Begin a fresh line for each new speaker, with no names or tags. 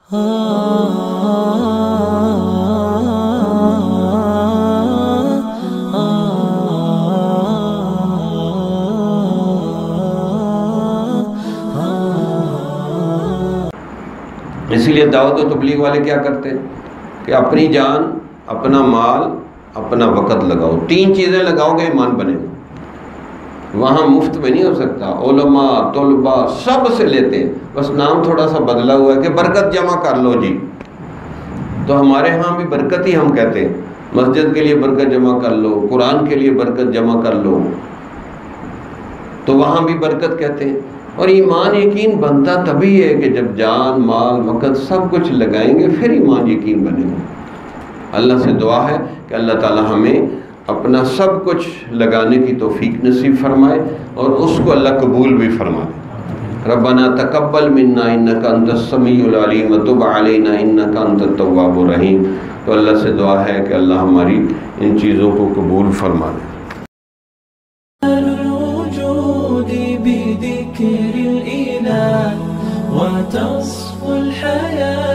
اسی لیے دعوت و تبلیغ والے کیا کرتے ہیں کہ اپنی جان، اپنا مال، اپنا وقت لگاؤ، 3 چیزیں لگاؤ گے ایمان بنے گا۔ وہاں مفت میں نہیں ہو سکتا، علماء طلباء سب سے لیتے ہیں، بس نام تھوڑا سا بدلا ہوا ہے کہ برکت جمع کر لو جی۔ تو ہمارے ہاں بھی برکت ہی ہم کہتے ہیں، مسجد کے لیے برکت جمع کر لو، قرآن کے لیے برکت جمع کر لو، تو وہاں بھی برکت کہتے ہیں۔ اور ایمان یقین بنتا تبھی ہے کہ جب جان، مال، وقت سب کچھ لگائیں گے، پھر ایمان یقین بنے گا۔ اللہ سے دعا ہے کہ اللہ تعالی ہمیں اپنا سب کچھ لگانے کی توفیق نصیب فرمائے اور اس کو اللہ قبول بھی فرمائے۔ ربنا تقبل منا انک انت السمیع العلیم وتب علینا انک انت التواب الرحیم۔ تو اللہ سے دعا ہے کہ اللہ ہماری ان چیزوں کو قبول فرما دے۔
بذكر الإله وتصفو الحياة